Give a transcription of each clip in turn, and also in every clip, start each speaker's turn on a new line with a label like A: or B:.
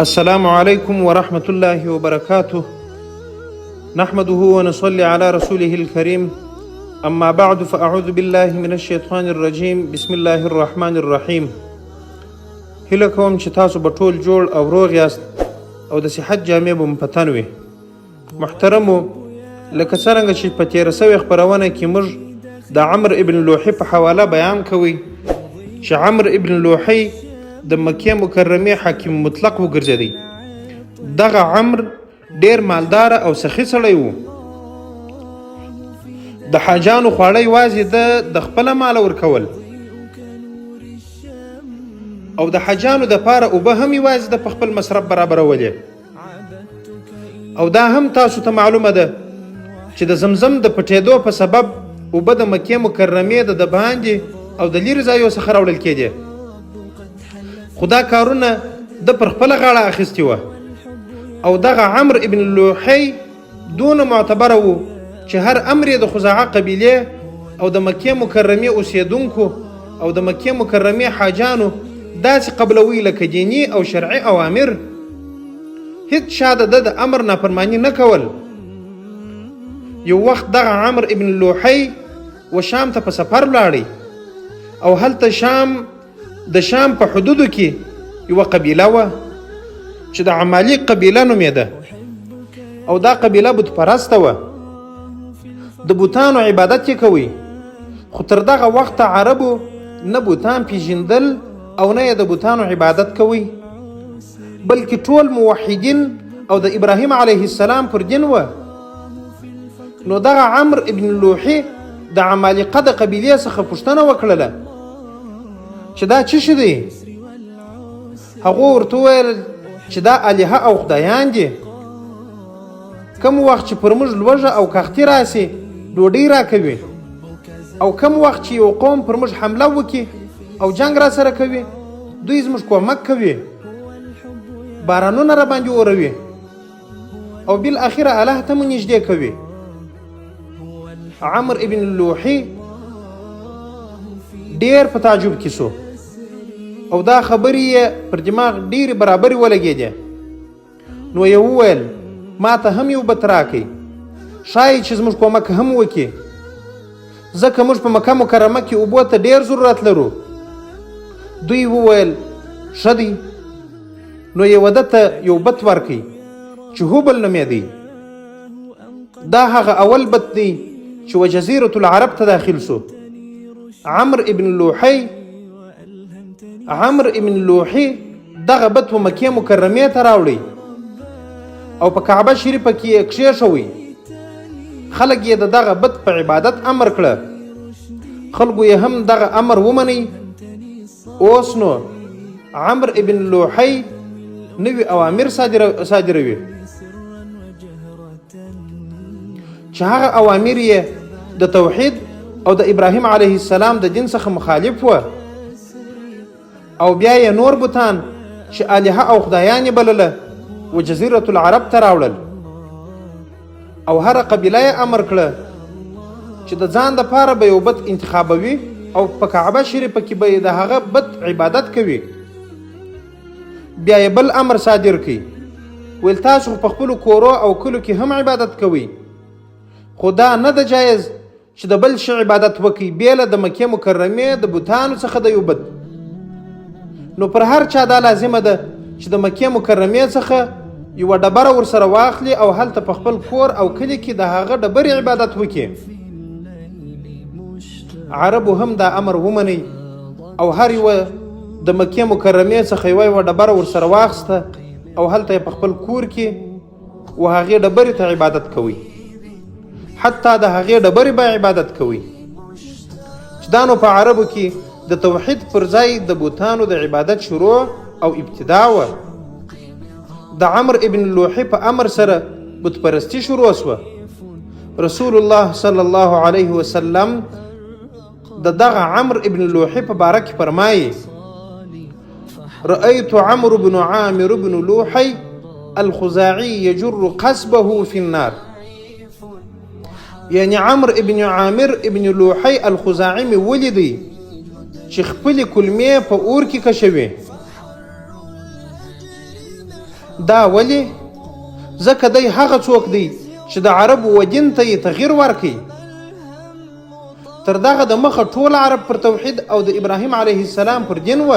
A: السلام عليكم ورحمة الله وبركاته. نحمده ونصلي على رسوله الكريم. أما بعد فأعوذ بالله من الشيطان الرجيم. بسم الله الرحمن الرحيم. هیله کوم چې تاسو به ټول جوړ او روغ یاست او د صحت جامې به مو په تن وي. محترمو، لکه څرنګه چې په تېره سوې خپرونه کې موږ د عمرو ابن لوحي په حواله بیان کوي چې عمرو ابن لوحي د مکې مکرمې حاکم مطلق وګرځېدی. دغه عمرو ډېر مالدار او سخي سړی و. د حاجانو خواړه یوازې د خپله ماله ورکول او د حاجانو دپاره اوبه هم یوازې د په خپل مصرف برابرولې. او دا هم تاسو ته معلومه ده چې د زمزم د پټېدو په سبب اوبه د مکې مکرمې د باندې او د لیرې ځایو څخه راوړل کېدې. خو دا کارونه د پر خپله غاړه اخیستې وه. او دغه عمرو ابن لوحي دونه معتبره و چې هر امر یې د خزاعه قبیلې او د مکې مکرمې اوسېدونکو او د مکې مکرمې حاجانو داسې قبلوي لکه دیني او شرعي اوامر. هیڅ چا د امر نافرماني نه کول. یو وخت دغه عمرو ابن لوحي و شام ته په سفر ولاړی او هلته د شام په حدودو کې یوه قبیله وه چې د عمالي قبیله نومېده. او دا قبیله بت پرسته وه. د بوتانو عبادت یې کوي. خو تر دغه وخته عربو نه بوتان پیژندل او نه یې د بوتانو عبادت کوي، بلکې ټول موحدین او د ابراهیم علیه السلام پر دین وه. نو دغه عمرو ابن لوحي د عمالقه د قبیلې څخه پوښتنه وکړله چې دا څه شی دی؟ هغو ورته وویل چې دا الهه او خدایان دي. کم وخت چې پر موږ لوږه او کښتي راسي ډوډۍ راکوي، او کم وخت چې یو قوم پر موږ حمله وکړي او جنگ را سره کوي دوی زموږ کومک کوي، بارانونه را باندې اوروي او بالاخره الله ته مو نږدې کوي. عمرو ابن لوحي ډېر په تعجب کې سو او دا خبرې یې پر دماغ ډېرې برابرې ولګېدې. نو یې وویل ما ته هم یو بت راکئ، ښایي چې زموږ کومک هم وکړي، ځکه موږ په مکه مکرمه کې اوبو ته ډېر ضرورت لرو. دوی وویل ښه دی. نو یې وده ته یو بت ورکئ چې هوبل نومېدی. دا هغه اول بت دی چې و جزیرة العرب ته داخل سو. عمرو ابن لوحي دغه بت و مکې مکرمې ته راوړی او په کعبه شریفه کې یې کښېښوی. خلک یې د دغه بت په عبادت امر کړه. خلکو یې هم دغه امر ومنی. اوس نو عمرو ابن لوحي نوي اوامر صادروي چې هغه اوامر یې د توحید او د ابراهیم علیه السلام د دین څخه مخالف وه. او بیا یې نور بوتان چې الهه او خدایان یې بلله و جزیرة العرب ته راوړل. او هره قبیله یې امر کړه چې د ځان دپاره به یو بت انتخابوي او په کعبه شریفه کې به د هغه بت عبادت کوي. بیا یې بل امر صادر کړي، ویل تاسو په خپلو کورو او کلو کې هم عبادت کوئ، خو دا نه ده جایز چې د بل شي عبادت وکړي بېله د مکې مکرمې د بوتانو څخه د یو بت. نو پر هر چا دا لازمه ده چې د مکې مکرمې څخه یوه ډبره ورسره واخلي او هلته په خپل کور او کلي کې د هغه ډبرې عبادت وکړي. عربو هم دا امر ومني او هر یوه د مکې مکرمې څخه یوه ډبره ورسره واخسته او هلته یې په خپل کور کې و هغې ډبرې ته عبادت کوي. حتی د هغې ډبرې به عبادت کوي. چې دا نو په عربو کې د توحید پر ځای د بوتانو د عبادت شروع او ابتدا وه. د عمرو ابن لوحي په امر سره بت پرستی شروع سوه. رسول الله صلی الله علیه وسلم د دغه عمرو ابن لوحي په باره کې فرمایي: رأيت عمرو بن عامر بن لوحي الخزاعي يجر قصبه في النار. یعنی عمرو ابن عامر ابن لوحی الخزاعي مې ولیدی چې خپلې کلمې په اور کې کشوي. دا ولې؟ ځکه دی هغه څوک دی چې د عربو و دین ته یې تغییر ورکوي. تر دغه د مخه ټول عرب پر توحید او د ابراهیم علیه السلام پر دین و.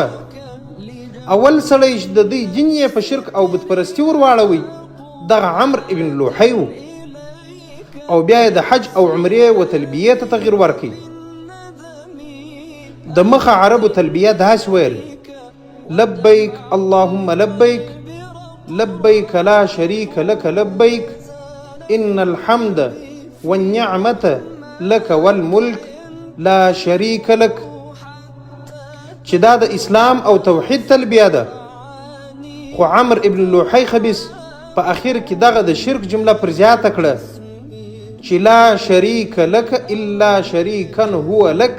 A: اول سړی چې د دوی دین یې په شرک او بتپرستي ور واړوي دغه عمرو ابن لوحی و. او بیا یې د حج او عمرې و تلبیې ته تغییر ورکوي. د مخه عربو تلبیه داسې ویل: لبیک اللهم لبیک لبیک لا شریک لک لبیک ان الحمد والنعمة لك والملك لا شریک لک. چې دا د اسلام او توحید تلبیه ده. خو عمرو ابن لوحی خبیث په اخر کې دغه د شرک جمله پر زیاته کړه چې لا شریک لک الا شریکا هو لک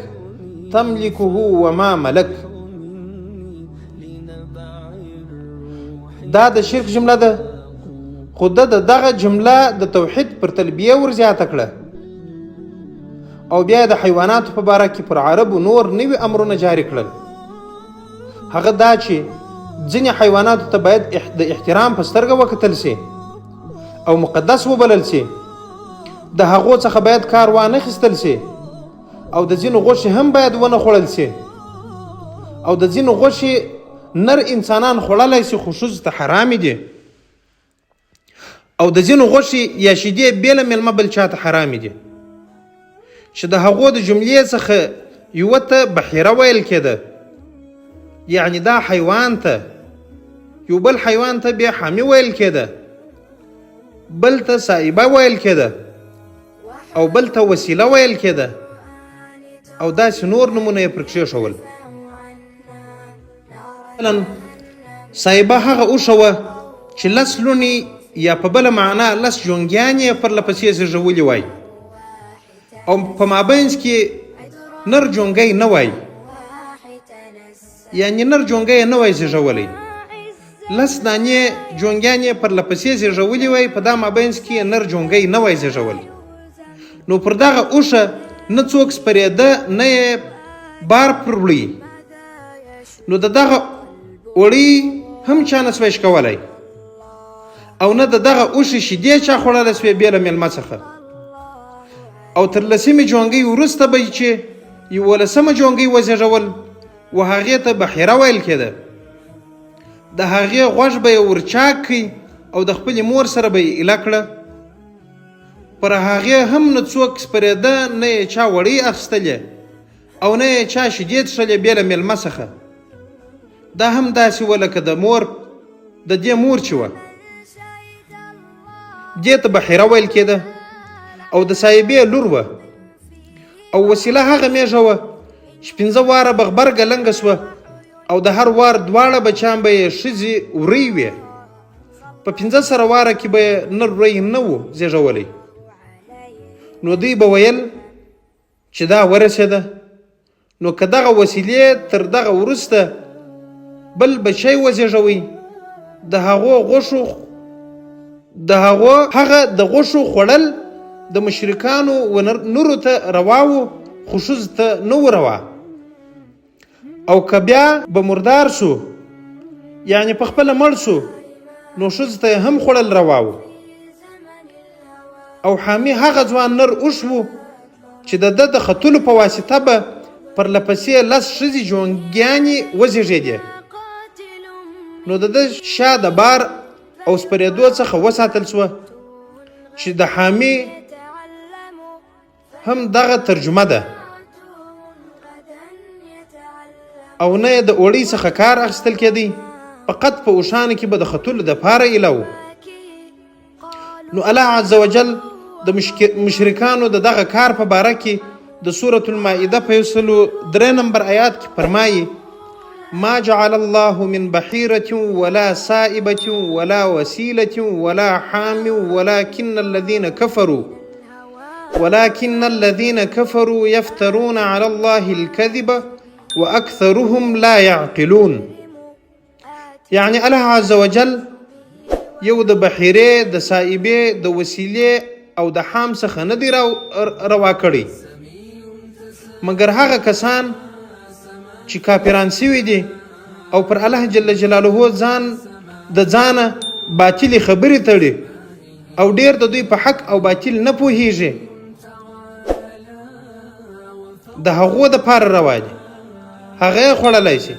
A: تملكه وما ملك. دا د شرک جمله ده، خو دغه جمله د توحید پر تلبیه ور زیاته کړه. او بیا د حیواناتو په باره کې پر عربو نور نوي امرونه جاری کړل. هغه دا چې ځینې حیواناتو ته باید د احترام په سترګه وکتل سي او مقدس وبلل سي. د هغو څخه باید کار وانه خیستل سي او د ځینو غوښې هم باید ونه خوړل سي. او د ځینو غوښې نر انسانان خوړلی سي خو ښځو ته حرامې دي. او د ځینو غوښې یا شیدې بېله میلمه بل چاته حرامې دي. چې د هغو د جملې څخه یوه ته بحیره ویل کېده، یعنی دا حیوان ته. یو بل حیوان ته بیا حامي ویل کېده، بل ته سایبه ویل کېده، او بل ته وسیله ویل کېده، او داسې نور نمونه یې پر کښېښول. مثلا سایبه هغه اوښه وه چې لس لوڼې یا په بله معنا لس جونګیان یې پرله پسې زېږولي وای، او په مابینځ کې نر جونګی نه وای، یعنی نر جونګی یې نه وای زېږولی. لس دانې جونګیان یې پرله پسې زېږولي وای، په دا مابینځ کې نر جونګی نه وای زېږولی. نو پر دغه اوښه نه څوک سپرېده نه یې بار پر وړي. نو د دغه وړي هم چا نه سوی شکولی، او نه د دغه اوښې شیدې چا خوړلی سوی بې له میلمه څخه. او تر لسمې جونګۍ وروسته به چې 11مه جونګۍ وزېږول و هغې ته بحیره ویل کېده. د هغې غوږ به یې ورچاک کړي او د خپلې مور سره به یې ایله کړه. پر هغې هم نه څوک سپرېده، نه یې چا وړۍ اخیستلې او نه یې چا شیدې څښلې بې له میلمه څخه. دا هم داسې وه لکه د مور د دې مور چې وه، دې ته بحیره ویل کېده. او د صاحبې لور وه. او وسیله هغه میږه وه چې 5 واره به غبرګه لنګه سوه، او د هر وار 2 بچیان به یې ښځې وری وې. په 15 واره کې به یې نر وری نه و زېږولی. نو دوی به ویل چې دا ورسېده. نو که دغه وسیلې تر دغه وروسته بل بچی وزېږوي، د هغه د غوښو خوړل د مشرکانو و نورو ته روا و، خو ښځو ته نه و روا. او که بیا به مردار سو، یعنی په خپله مړ سو، نو ښځو ته هم خوړل روا و. او حامي هغه ځوان نر اوښ و چې د ده د ختلو په واسطه به پرله پسې 10 ښځې جونګیانې وزېږېدې. نو د ده شا د بار او سپرېدو څخه وساتل سوه چې د حامي هم دغه ترجمه ده. او نه د اوړي څخه کار اخیستل کېدی، فقط په اوښانو کې به د ختلو دپاره ایله و. نو الله عز وجل د مشرکانو د دغه کار په باره کې د سورة المائده په 103 نمبر آیات کې فرمایي: ما جعل الله من بحيرة ولا سائبة ولا وسيلة ولا حام ولكن الذين كفروا يفترون على الله الكذب وأكثرهم لا يعقلون. يعني الله عز وجل یو د بحیرې، د سائبې، د وسیلې او د حام څخه نه دی روا کړی مګر هغه کسان چې کافران سوي دي او پر الله جل جلاله ځان د ځانه باطلې خبرې تړي او ډیر د دوی په حق او باطل نه پوهیږي د هغو د پاره روا دي هغه خوړلی شي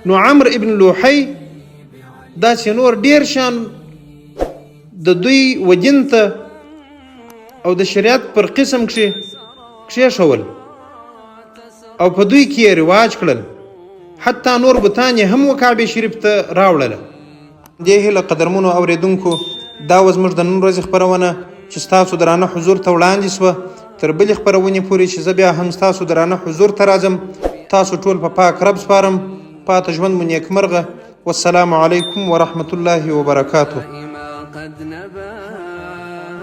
A: نو عمرو ابن لوحی داسې نور ډیر شان د دوی وجن ته او د شریعت پر قسم کښېښول او په دوی کې یې رواج کړل حتی نور بوتان یې هم کعبې شریف ته راوړله دې هیله قدرمنو اورېدونکو دا و زموږ د نن ورځې خپرونه چې ستاسو درانه حضور ته وړاندې شوه تر بلې خپرونې پورې چې زه بیا هم ستاسو درانه حضور ته راځم تاسو ټول په پاک رب سپارم پاته ژوند مو نیکمرغه والسلام علیکم ورحمة الله وبرکاته